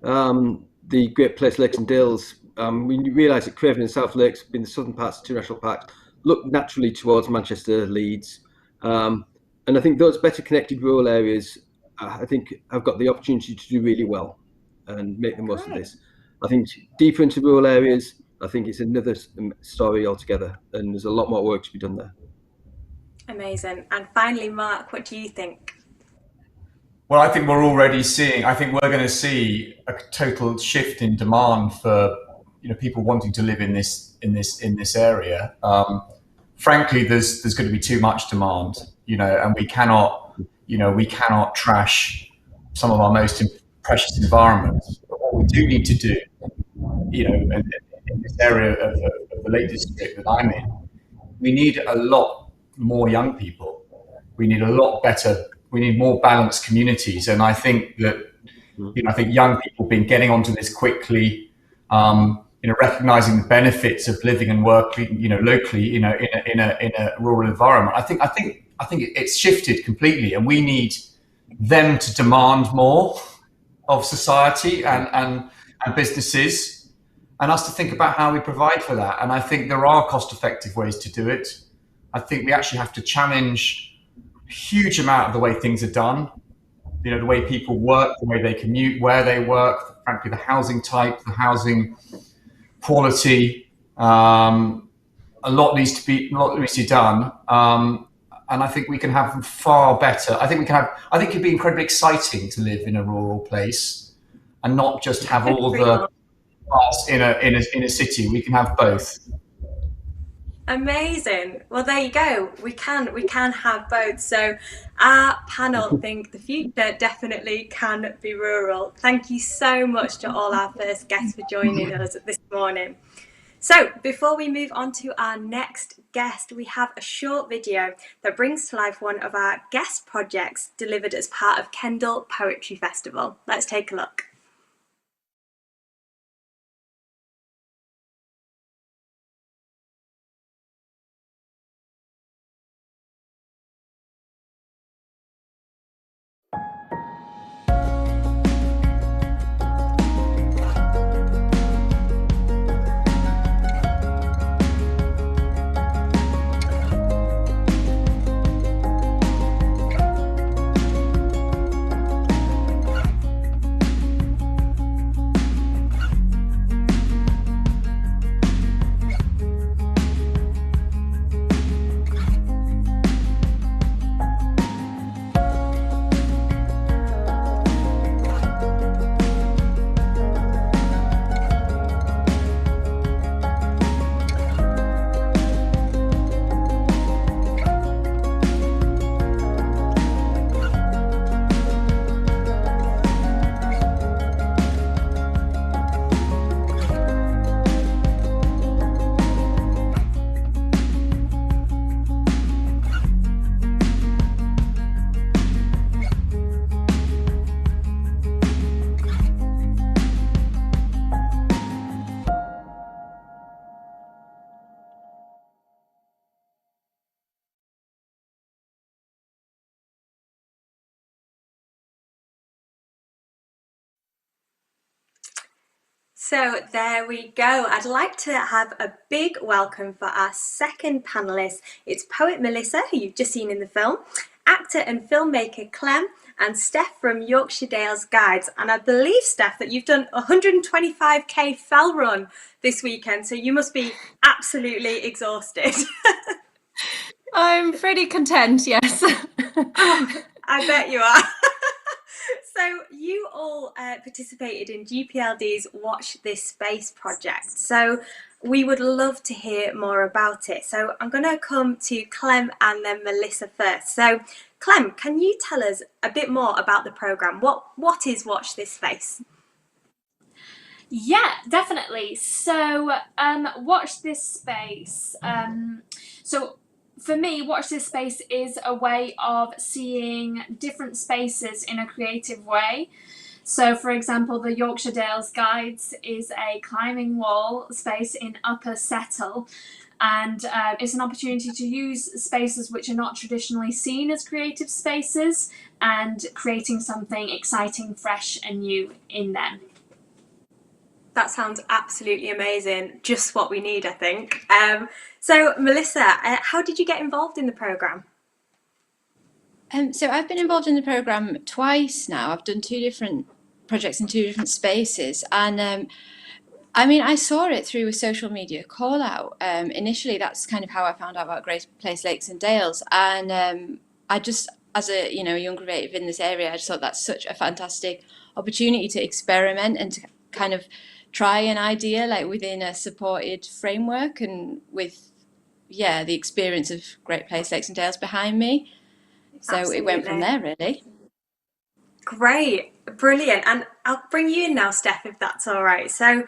the Great Place Lakes and Dales, we realised that Craven and South Lakes, being the southern parts of two national parks, look naturally towards Manchester, Leeds. And I think those better connected rural areas, I think, have got the opportunity to do really well and make the most of this. I think deeper into rural areas, I think it's another story altogether, and there's a lot more work to be done there. Amazing. And finally, Mark, what do you think? Well, I think we're already seeing. I think we're going to see a total shift in demand for people wanting to live in this area. Frankly, there's going to be too much demand, and we cannot trash some of our most precious environments. But what we do need to do, in this area of the Lake District that I'm in, we need a lot more young people. We need more balanced communities. And I think that, I think young people have been getting onto this quickly, recognizing the benefits of living and working, locally, in a rural environment. I think it's shifted completely, and we need them to demand more of society and businesses, and us to think about how we provide for that. And I think there are cost-effective ways to do it. I think we actually have to challenge a huge amount of the way things are done, the way people work, the way they commute, where they work, frankly, the housing type, the housing quality. A lot needs to be done. And I think we can have far better. I think it'd be incredibly exciting to live in a rural place and not just have all the parts in a city. We can have both. Amazing. Well, there you go. We can have both. So our panel think the future definitely can be rural. Thank you so much to all our first guests for joining us this morning. So before we move on to our next guest, we have a short video that brings to life one of our guest projects delivered as part of Kendal Poetry Festival. Let's take a look. So there we go. I'd like to have a big welcome for our second panellist. It's poet Melissa, who you've just seen in the film, actor and filmmaker Clem, and Steph from Yorkshire Dales Guides. And I believe, Steph, that you've done a 125k fell run this weekend, so you must be absolutely exhausted. I'm pretty content, yes. Oh, I bet you are. So you all participated in GPLD's Watch This Space project. So we would love to hear more about it. So I'm going to come to Clem and then Melissa first. So Clem, can you tell us a bit more about the programme? What is Watch This Space? Yeah, definitely. So Watch This Space. So for me, Watch This Space is a way of seeing different spaces in a creative way. So, for example, the Yorkshire Dales Guides is a climbing wall space in Upper Settle, and it's an opportunity to use spaces which are not traditionally seen as creative spaces and creating something exciting, fresh and new in them. That sounds absolutely amazing. Just what we need, I think. So, Melissa, how did you get involved in the programme? So I've been involved in the programme twice now. I've done 2 different projects in 2 different spaces, and I mean, I saw it through a social media call out. Initially, that's kind of how I found out about Great Place Lakes and Dales, and I just, as a young creative in this area, I just thought that's such a fantastic opportunity to experiment and to kind of try an idea like within a supported framework and with the experience of Great Place Lakes and Dales behind me. So Absolutely. It went from there, really. Great, brilliant. And I'll bring you in now, Steph, if that's all right. So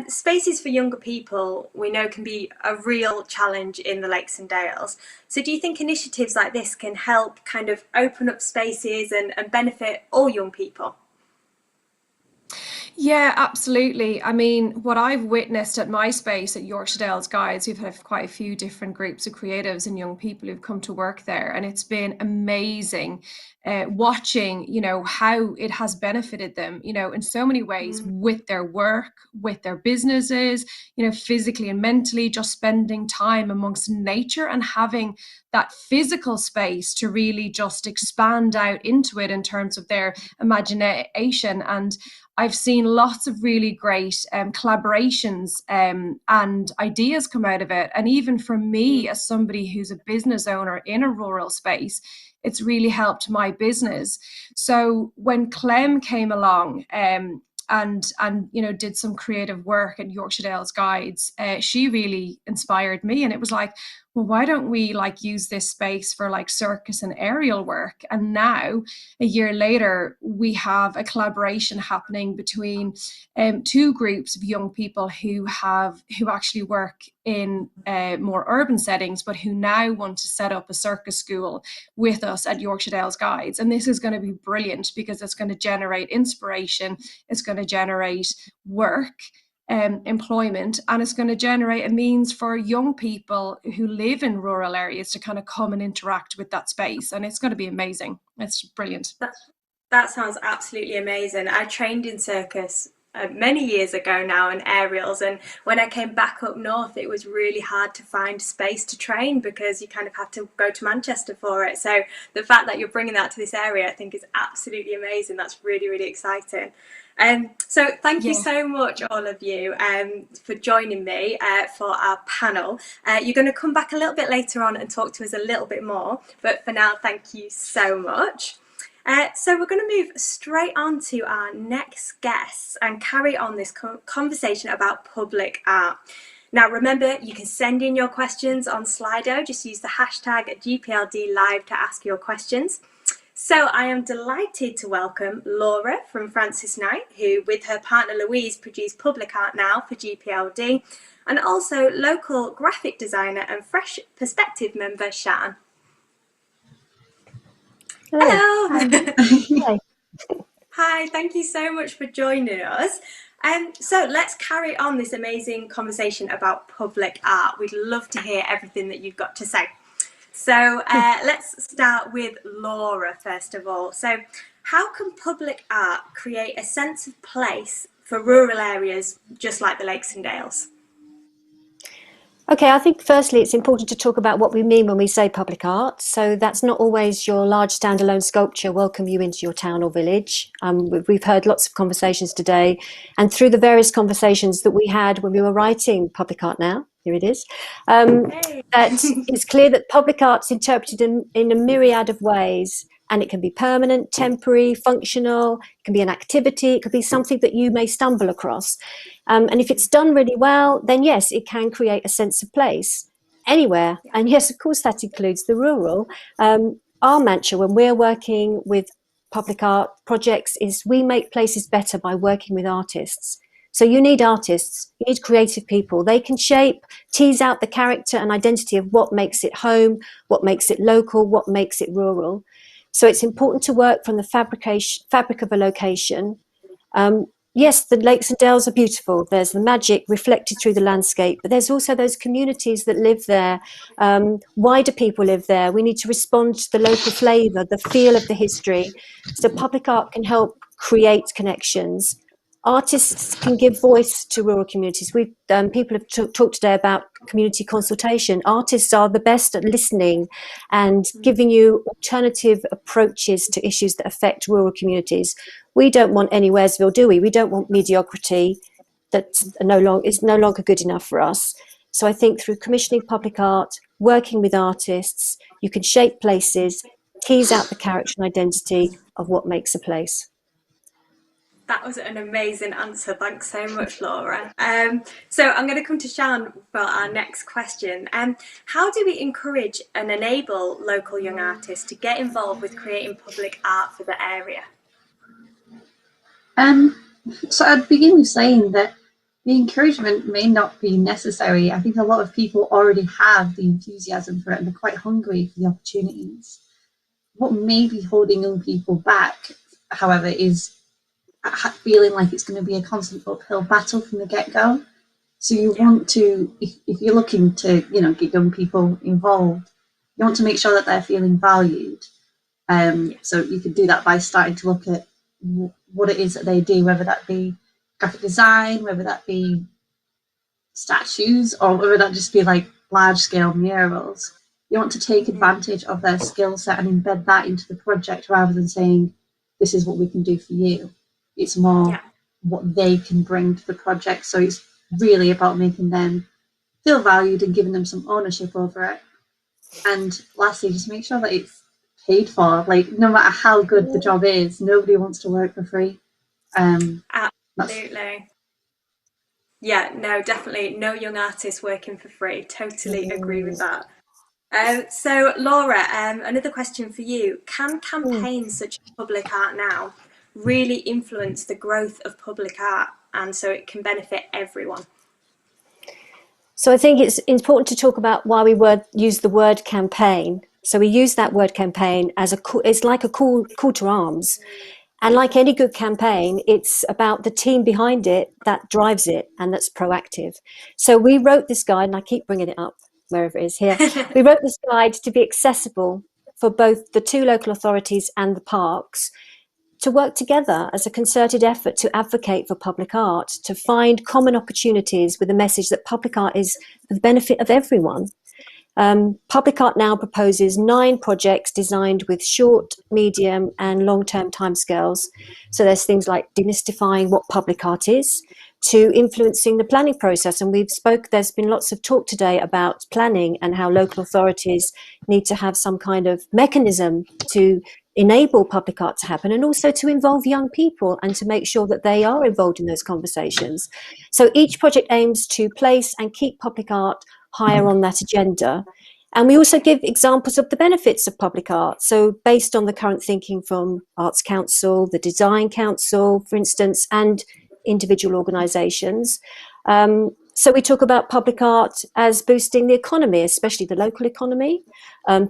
spaces for younger people we know can be a real challenge in the Lakes and Dales. So do you think initiatives like this can help kind of open up spaces and benefit all young people? Yeah, absolutely. I mean, what I've witnessed at my space at Yorkshire Dales Guides, we've had quite a few different groups of creatives and young people who've come to work there, and it's been amazing watching, how it has benefited them, in so many ways with their work, with their businesses, physically and mentally, just spending time amongst nature and having that physical space to really just expand out into it in terms of their imagination. And I've seen lots of really great collaborations and ideas come out of it. And even for me, as somebody who's a business owner in a rural space, it's really helped my business. So when Clem came along and did some creative work at Yorkshire Dales Guides, she really inspired me. And it was like, well, why don't we use this space for circus and aerial work? And now, a year later, we have a collaboration happening between 2 groups of young people who actually work in more urban settings, but who now want to set up a circus school with us at Yorkshire Dales Guides. And this is going to be brilliant because it's going to generate inspiration, it's going to generate work, employment, and it's going to generate a means for young people who live in rural areas to kind of come and interact with that space. And it's going to be amazing. It's brilliant. That sounds absolutely amazing. I trained in circus many years ago now in aerials, and when I came back up north it was really hard to find space to train because you kind of have to go to Manchester for it. So the fact that you're bringing that to this area I think is absolutely amazing. That's really, really exciting. So thank you so much all of you for joining me for our panel. You're going to come back a little bit later on and talk to us a little bit more, but for now thank you so much. So we're going to move straight on to our next guests and carry on this conversation about public art. Now remember, you can send in your questions on Slido. Just use the hashtag GPLD Live to ask your questions. So I am delighted to welcome Laura from Francis Knight, who with her partner Louise produce public art now for GPLD, and also local graphic designer and Fresh Perspective member Shan. Hello. Hi. Hi, thank you so much for joining us. So let's carry on this amazing conversation about public art. We'd love to hear everything that you've got to say. So let's start with Laura first of all. So how can public art create a sense of place for rural areas just like the Lakes and Dales? Okay, I think firstly it's important to talk about what we mean when we say public art. So that's not always your large standalone sculpture welcome you into your town or village. We've heard lots of conversations today, and through the various conversations that we had when we were writing Public Art Now, here it is, that it's clear that public art's interpreted in a myriad of ways, and it can be permanent, temporary, functional, it can be an activity, it could be something that you may stumble across. And if it's done really well, then yes, it can create a sense of place anywhere. And yes, of course, that includes the rural. Our mantra when we're working with public art projects is we make places better by working with artists. So you need artists, you need creative people. They can shape, tease out the character and identity of what makes it home, what makes it local, what makes it rural. So it's important to work from the fabric of a location. Yes, the lakes and dales are beautiful. There's the magic reflected through the landscape, but there's also those communities that live there. Why do people live there? We need to respond to the local flavour, the feel of the history. So public art can help create connections. Artists can give voice to rural communities. People have talked today about community consultation. Artists are the best at listening and giving you alternative approaches to issues that affect rural communities. We don't want any Wheresville, do we? We don't want mediocrity that is no longer good enough for us. So I think through commissioning public art, working with artists, you can shape places, tease out the character and identity of what makes a place. That was an amazing answer. Thanks so much, Laura. So I'm going to come to Shan for our next question. How do we encourage and enable local young artists to get involved with creating public art for the area? So I'd begin with saying that the encouragement may not be necessary. I think a lot of people already have the enthusiasm for it and they're quite hungry for the opportunities. What may be holding young people back, however, is feeling like it's going to be a constant uphill battle from the get-go. So you want to, if you're looking to, get young people involved, you want to make sure that they're feeling valued. So you could do that by starting to look at what it is that they do, whether that be graphic design, whether that be statues, or whether that just be like large-scale murals. You want to take advantage of their skill set and embed that into the project rather than saying, this is what we can do for you. It's more what they can bring to the project. So it's really about making them feel valued and giving them some ownership over it. And lastly, just make sure that it's paid for. Like, no matter how good the job is, nobody wants to work for free. Absolutely. Yeah, no, definitely no young artist working for free. Totally agree with that. So Laura, another question for you. Can campaigns such as Public Art Now really influence the growth of public art, and so it can benefit everyone? So I think it's important to talk about why we use the word campaign. So we use that word campaign as it's like a call to arms. And like any good campaign, it's about the team behind it that drives it and that's proactive. So we wrote this guide, and I keep bringing it up wherever it is here. We wrote this guide to be accessible for both the two local authorities and the parks, to work together as a concerted effort to advocate for public art, to find common opportunities with the message that public art is for the benefit of everyone. Public Art Now proposes 9 projects designed with short, medium and long-term timescales. So there's things like demystifying what public art is, to influencing the planning process. And there's been lots of talk today about planning and how local authorities need to have some kind of mechanism to enable public art to happen, and also to involve young people and to make sure that they are involved in those conversations. So each project aims to place and keep public art higher on that agenda. And we also give examples of the benefits of public art. So based on the current thinking from Arts Council, the Design Council, for instance, and individual organisations. So we talk about public art as boosting the economy, especially the local economy,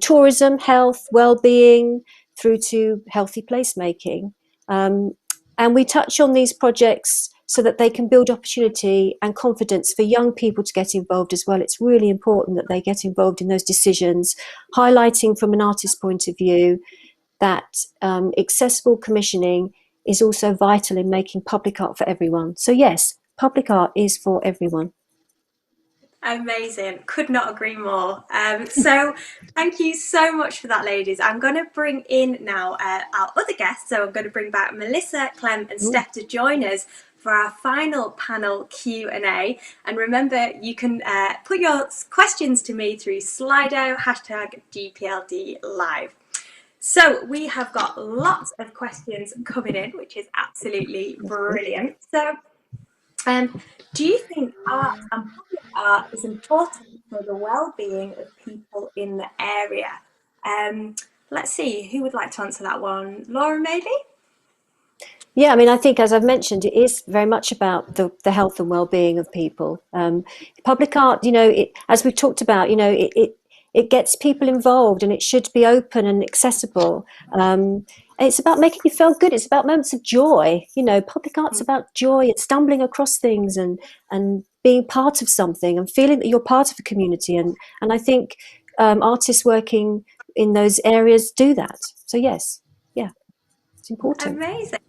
tourism, health, well-being, through to healthy placemaking. And we touch on these projects so that they can build opportunity and confidence for young people to get involved as well. It's really important that they get involved in those decisions, highlighting from an artist's point of view that accessible commissioning is also vital in making public art for everyone. So yes, public art is for everyone. Amazing. Could not agree more. So thank you so much for that, ladies. I'm going to bring in now our other guests. So I'm going to bring back Melissa, Clem and Steph to join us for our final panel Q&A. And remember, you can put your questions to me through Slido, hashtag GPLD Live. So we have got lots of questions coming in, which is absolutely brilliant. So do you think art and public art is important for the well-being of people in the area? Let's see, who would like to answer that one? Laura, maybe? Yeah, I mean, I think, as I've mentioned, it is very much about the health and well-being of people. Public art, as we've talked about, it gets people involved, and it should be open and accessible. It's about making you feel good. It's about moments of joy. Public art's about joy and stumbling across things and being part of something and feeling that you're part of a community. And I think artists working in those areas do that. So yes, yeah, it's important. Amazing.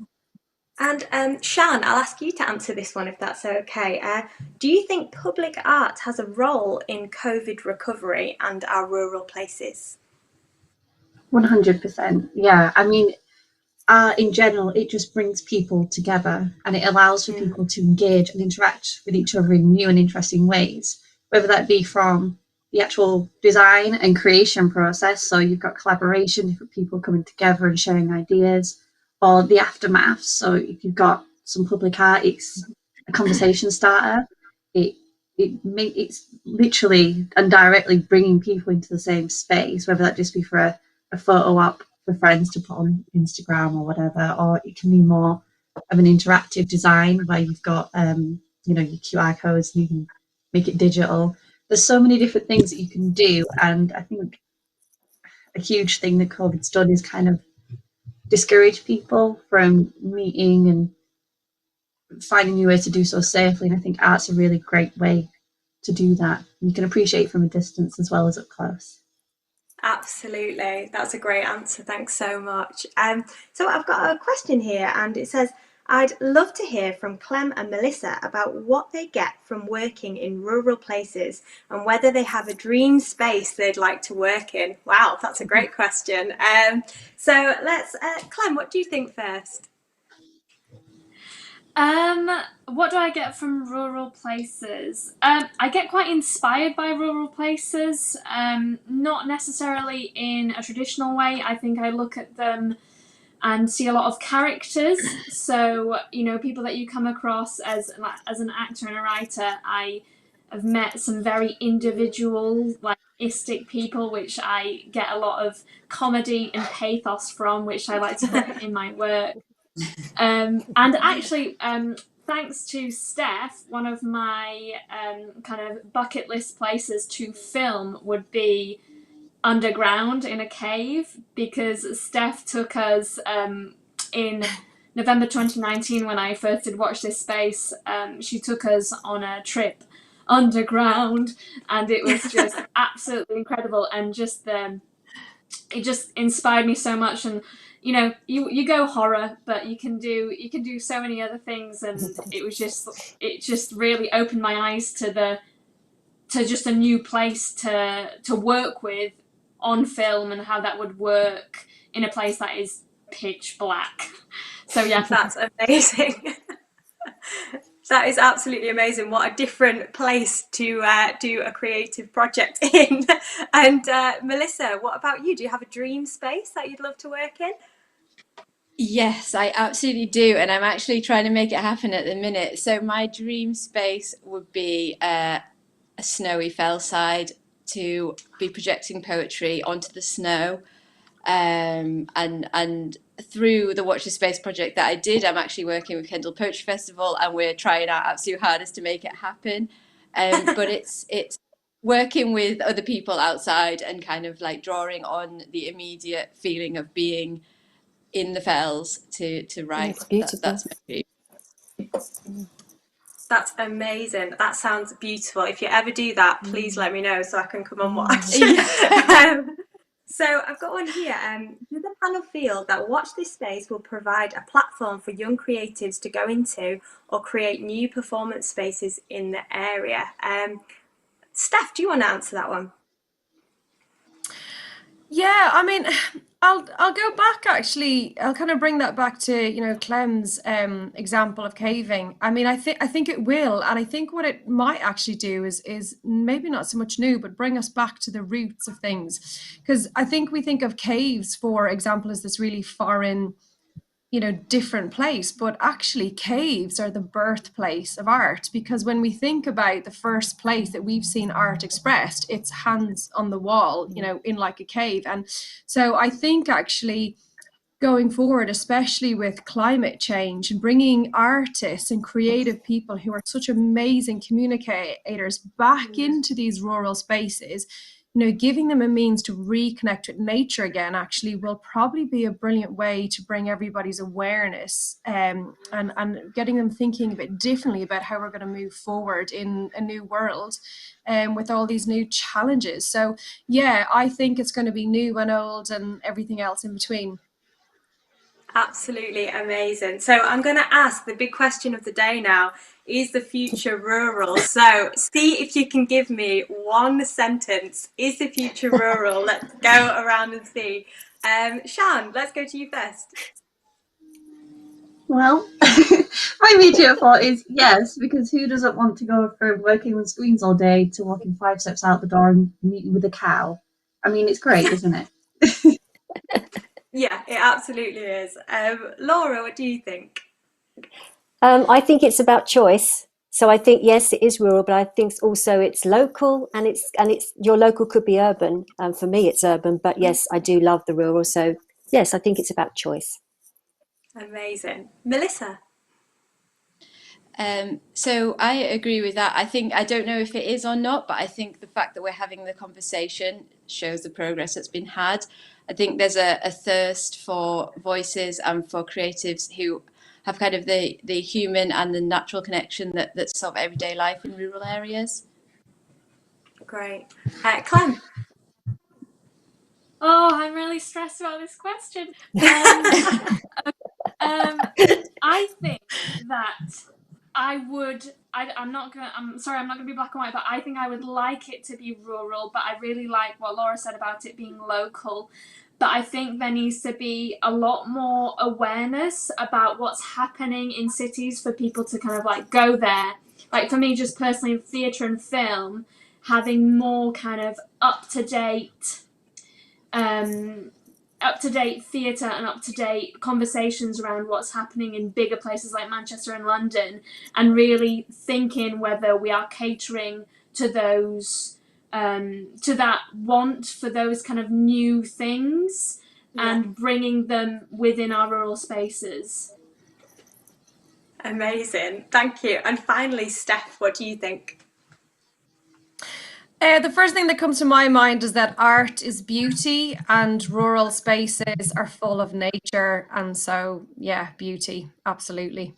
And Shan, I'll ask you to answer this one if that's okay. Do you think public art has a role in COVID recovery and our rural places? 100%. Yeah. I mean, in general, it just brings people together and it allows for people to engage and interact with each other in new and interesting ways, whether that be from the actual design and creation process. So you've got collaboration, different people coming together and sharing ideas, or the aftermath. So if you've got some public art, it's a conversation starter. It's literally and directly bringing people into the same space, whether that just be for a photo op for friends to put on Instagram or whatever, or it can be more of an interactive design where you've got your QR codes and you can make it digital. There's so many different things that you can do, and I think a huge thing that COVID's done is kind of discourage people from meeting and finding new ways to do so safely. And I think art's a really great way to do that. You can appreciate from a distance as well as up close. Absolutely. That's a great answer. Thanks so much. So I've got a question here and it says, I'd love to hear from Clem and Melissa about what they get from working in rural places and whether they have a dream space they'd like to work in. Wow, that's a great question. So let's, Clem, what do you think first? What do I get from rural places? I get quite inspired by rural places, not necessarily in a traditional way. I think I look at them and see a lot of characters. So, people that you come across as an actor and a writer, I have met some very individual, istic people, which I get a lot of comedy and pathos from, which I like to put in my work. And actually, thanks to Steph, one of my kind of bucket list places to film would be underground in a cave, because Steph took us in November 2019 when I first did Watch This Space. She took us on a trip underground and it was just absolutely incredible, and it just inspired me so much. And you go horror, but you can do so many other things, and it just really opened my eyes to just a new place to work with on film and how that would work in a place that is pitch black. So yeah, that's amazing. That is absolutely amazing. What a different place to do a creative project in. And Melissa, what about you? Do you have a dream space that you'd love to work in? Yes, I absolutely do. And I'm actually trying to make it happen at the minute. So my dream space would be a snowy fellside to be projecting poetry onto the snow. And through the Watch This Space project that I did, I'm actually working with Kendal Poetry Festival, and we're trying our absolute hardest to make it happen. But it's working with other people outside and kind of like drawing on the immediate feeling of being in the fells to write. It's beautiful. That's my dream. That's amazing. That sounds beautiful. If you ever do that, please let me know so I can come and watch. So I've got one here. Do the panel feel that Watch This Space will provide a platform for young creatives to go into or create new performance spaces in the area? Steph, do you want to answer that one? Yeah, I mean, I'll go back actually. I'll kind of bring that back to, Clem's example of caving. I mean, I think it will, and I think what it might actually do is maybe not so much new, but bring us back to the roots of things. Because I think we think of caves, for example, as this really foreign, different place, but actually caves are the birthplace of art, because when we think about the first place that we've seen art expressed, it's hands on the wall, in like a cave. And so I think actually going forward, especially with climate change and bringing artists and creative people who are such amazing communicators back into these rural spaces, giving them a means to reconnect with nature again actually will probably be a brilliant way to bring everybody's awareness, and getting them thinking a bit differently about how we're going to move forward in a new world, with all these new challenges. So yeah, I think it's going to be new and old and everything else in between. Absolutely amazing. So I'm going to ask the big question of the day now. Is the future rural? So see if you can give me one sentence. Is the future rural? Let's go around and see. Sian, let's go to you first. Well, my immediate thought is yes, because who doesn't want to go from working on screens all day to walking 5 steps out the door and meeting with a cow? I mean, it's great, isn't it? Yeah, it absolutely is. Laura, what do you think? I think it's about choice. So I think yes, it is rural, but I think also it's local, and it's your local could be urban. For me, it's urban, but yes, I do love the rural. So yes, I think it's about choice. Amazing. Melissa? So I agree with that. I don't know if it is or not, but I think the fact that we're having the conversation shows the progress that's been had. I think there's a thirst for voices and for creatives who have kind of the human and the natural connection that's sort of everyday life in rural areas. Great. Clem? Oh, I'm really stressed about this question. I think that I'm sorry, I'm not gonna be black and white, but I think I would like it to be rural, but I really like what Laura said about it being local. But I think there needs to be a lot more awareness about what's happening in cities for people to kind of like go there. Like for me, just personally, theatre and film, having more kind of up-to-date theatre and up-to-date conversations around what's happening in bigger places like Manchester and London, and really thinking whether we are catering to those, to that want for those kind of new things, and bringing them within our rural spaces. Amazing. Thank you. And finally, Steph, what do you think? The first thing that comes to my mind is that art is beauty, and rural spaces are full of nature. And so, yeah, beauty, absolutely.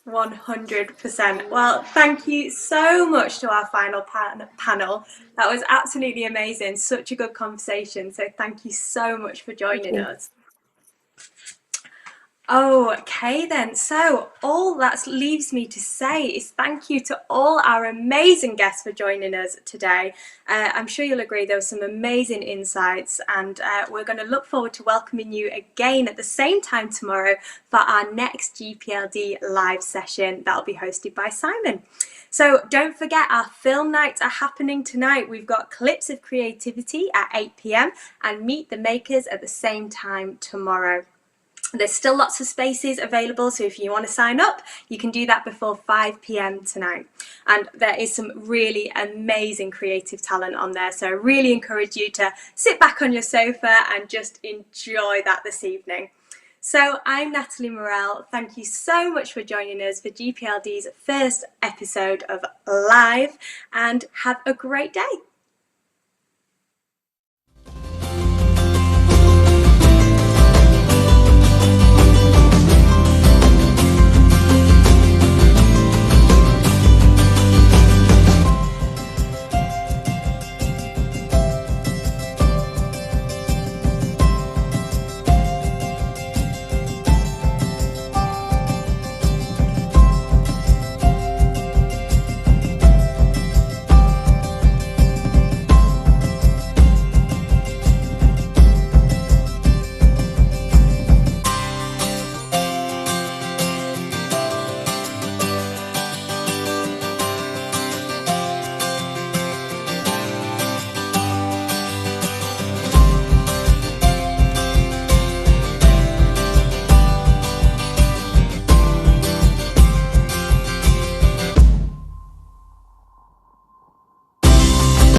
100%. Well, thank you so much to our final panel. That was absolutely amazing. Such a good conversation. So thank you so much for joining us. Okay then, so all that leaves me to say is thank you to all our amazing guests for joining us today. I'm sure you'll agree there were some amazing insights, and we're going to look forward to welcoming you again at the same time tomorrow for our next GPLD live session that'll be hosted by Simon. So don't forget, our film nights are happening tonight. We've got Clips of Creativity at 8 p.m. and Meet the Makers at the same time tomorrow. There's still lots of spaces available, so if you want to sign up, you can do that before 5 p.m. tonight. And there is some really amazing creative talent on there, so I really encourage you to sit back on your sofa and just enjoy that this evening. So I'm Natalie Morell. Thank you so much for joining us for GPLD's first episode of Live, and have a great day.